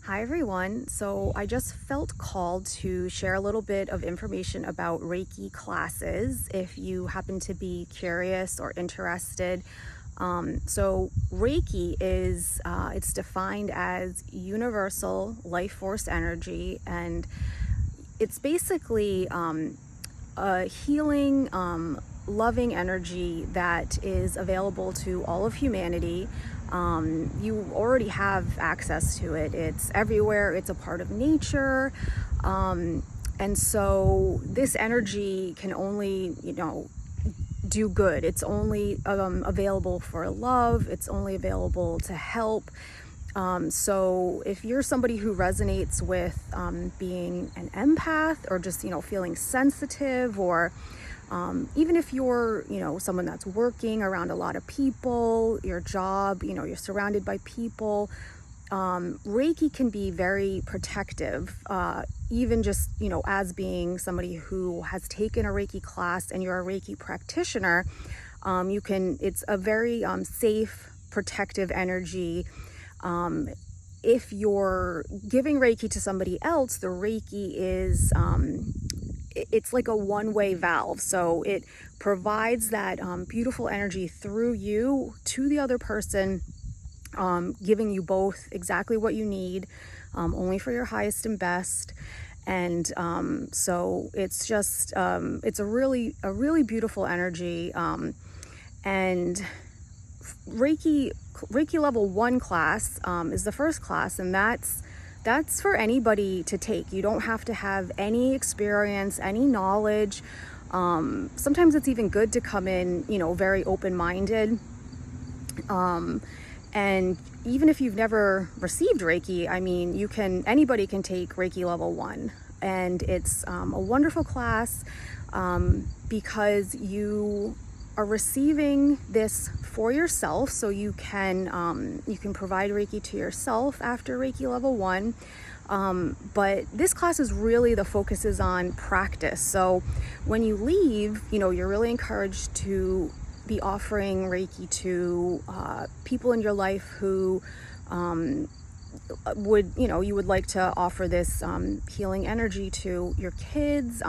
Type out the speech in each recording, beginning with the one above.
Hi everyone. So I just felt called to share a little bit of information about Reiki classes if you happen to be curious or interested. So Reiki is it's defined as universal life force energy, and it's basically a healing, loving energy that is available to all of humanity. You already have access to it. It's everywhere. It's a part of nature. And so this energy can only, do good. It's only available for love. It's only available to help. So if you're somebody who resonates with being an empath, or just, feeling sensitive, or even if you're, someone that's working around a lot of people, your job, you're surrounded by people, Reiki can be very protective. Even just, as being somebody who has taken a Reiki class and you're a Reiki practitioner, it's a very safe, protective energy. If you're giving Reiki to somebody else, the Reiki is, it's like a one-way valve. So it provides that beautiful energy through you to the other person, giving you both exactly what you need, only for your highest and best. And so it's just, it's a really beautiful energy. And Reiki level 1 class is the first class, and that's for anybody to take. You don't have to have any experience, any knowledge. Sometimes it's even good to come in, very open-minded. And even if you've never received Reiki, anybody can take Reiki level 1. And it's a wonderful class because you are receiving this for yourself, so you can provide Reiki to yourself after Reiki level 1. But this class is really, the focus is on practice. So when you leave, you're really encouraged to be offering Reiki to people in your life who you would like to offer this healing energy to: your kids,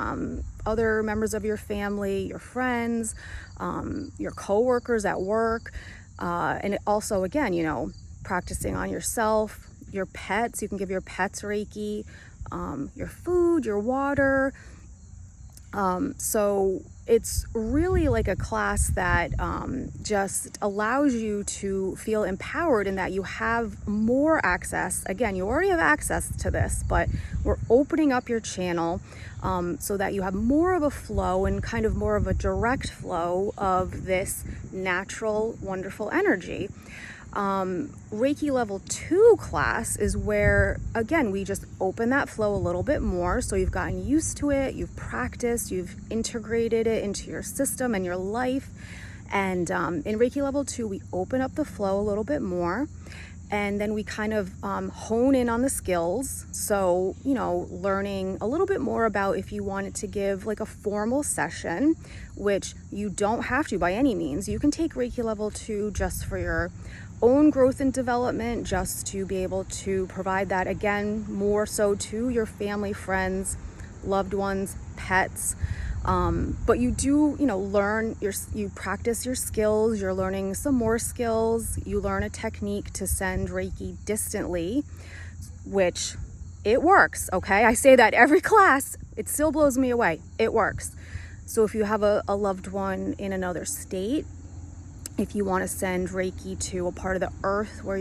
other members of your family, your friends, your coworkers at work, and it also, again, practicing on yourself, your pets. You can give your pets Reiki, your food, your water. So it's really like a class that just allows you to feel empowered, in that you have more access. Again, you already have access to this, but we're opening up your channel so that you have more of a flow, and kind of more of a direct flow of this natural, wonderful energy. Reiki level 2 class is where, again, we just open that flow a little bit more. So you've gotten used to it, you've practiced, you've integrated it into your system and your life. And in Reiki level 2, we open up the flow a little bit more. And then we kind of hone in on the skills. So, learning a little bit more about, if you wanted to give like a formal session, which you don't have to by any means. You can take Reiki level 2 just for your own growth and development, just to be able to provide that, again, more so to your family, friends, loved ones, pets. But you do, you practice your skills, you're learning some more skills, you learn a technique to send Reiki distantly, which it works, okay? I say that every class, it still blows me away. It works. So if you have a loved one in another state, if you want to send Reiki to a part of the earth where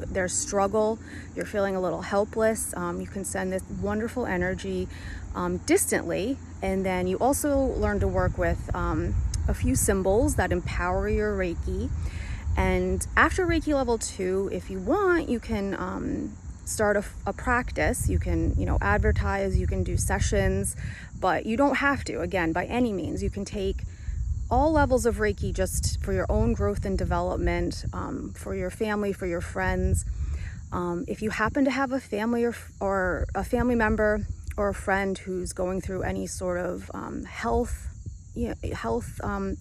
there's struggle, you're feeling a little helpless, you can send this wonderful energy distantly. And then you also learn to work with a few symbols that empower your Reiki. And after Reiki level 2, if you want, you can start a practice. You can, advertise, you can do sessions, but you don't have to, again, by any means. You can take all levels of Reiki just for your own growth and development, for your family, for your friends. If you happen to have a family or a family member or a friend who's going through any sort of health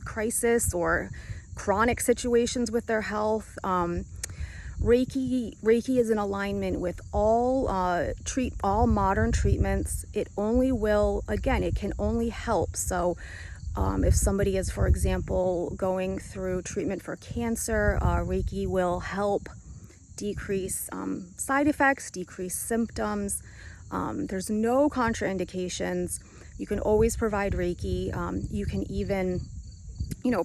crisis, or chronic situations with their health, Reiki is in alignment with all modern treatments. It only will, again, it can only help. So if somebody is, for example, going through treatment for cancer, Reiki will help decrease side effects, decrease symptoms. There's no contraindications. You can always provide Reiki. You can even,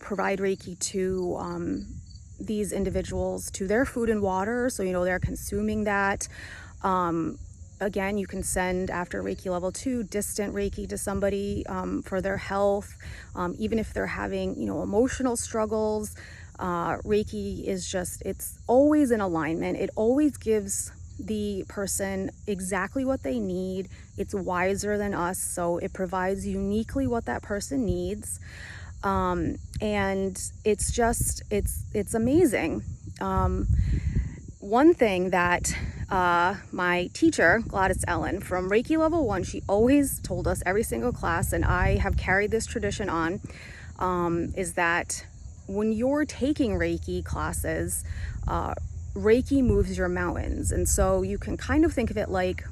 provide Reiki to these individuals, to their food and water, so they're consuming that. Again, you can send, after Reiki level 2, distant Reiki to somebody for their health, even if they're having emotional struggles. Reiki is it's always in alignment. It always gives the person exactly what they need. It's wiser than us, so it provides uniquely what that person needs. And it's amazing. One thing that my teacher, Gladys Ellen, from Reiki level 1, she always told us every single class, and I have carried this tradition on, is that when you're taking Reiki classes, Reiki moves your mountains. And so you can kind of think of it like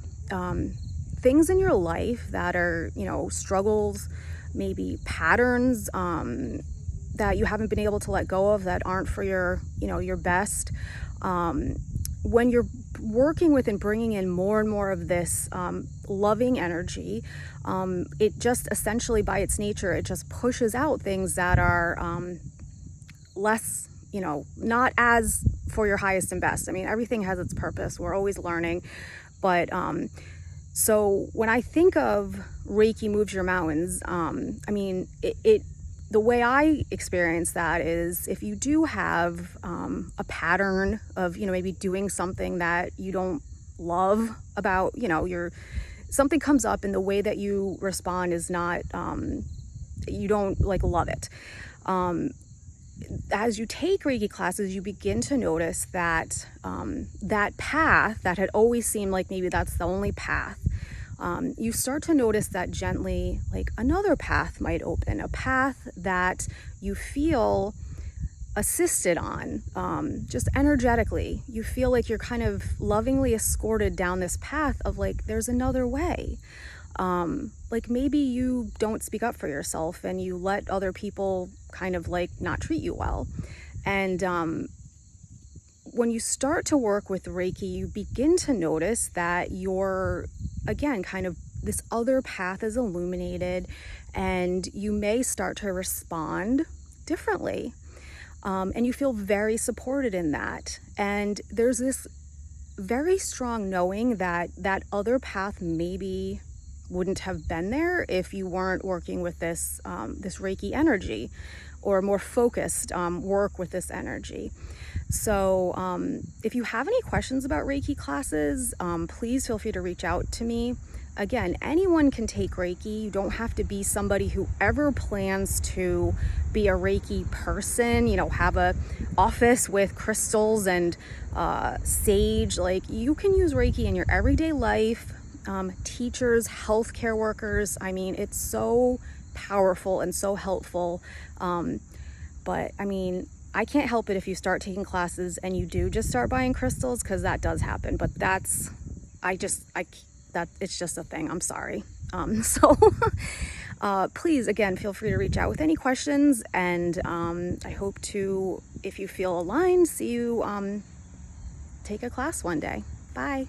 things in your life that are, struggles, maybe patterns that you haven't been able to let go of, that aren't for your best. When you're working with and bringing in more and more of this loving energy, it just essentially, by its nature, it just pushes out things that are less, not as for your highest and best. I mean, everything has its purpose. We're always learning. But so when I think of Reiki moves your mountains, I mean, the way I experience that is, if you do have a pattern of, maybe doing something that you don't love about, something comes up and the way that you respond is not, you don't love it. As you take Reiki classes, you begin to notice that that path that had always seemed like maybe that's the only path, you start to notice that gently, another path might open, a path that you feel assisted on, just energetically. You feel like you're kind of lovingly escorted down this path of there's another way. Maybe you don't speak up for yourself and you let other people kind of not treat you well. And when you start to work with Reiki, you begin to notice that you're, again, kind of this other path is illuminated, and you may start to respond differently. And you feel very supported in that. And there's this very strong knowing that that other path maybe wouldn't have been there if you weren't working with this Reiki energy, or more focused work with this energy. So if you have any questions about Reiki classes, please feel free to reach out to me. Again, anyone can take Reiki. You don't have to be somebody who ever plans to be a Reiki person, have a office with crystals and sage. You can use Reiki in your everyday life. Teachers, healthcare workers. I mean, it's so powerful and so helpful. But I mean, I can't help it if you start taking classes and you do just start buying crystals, because that does happen. But it's just a thing. I'm sorry. So please, again, feel free to reach out with any questions. And I hope to, if you feel aligned, see you take a class one day. Bye.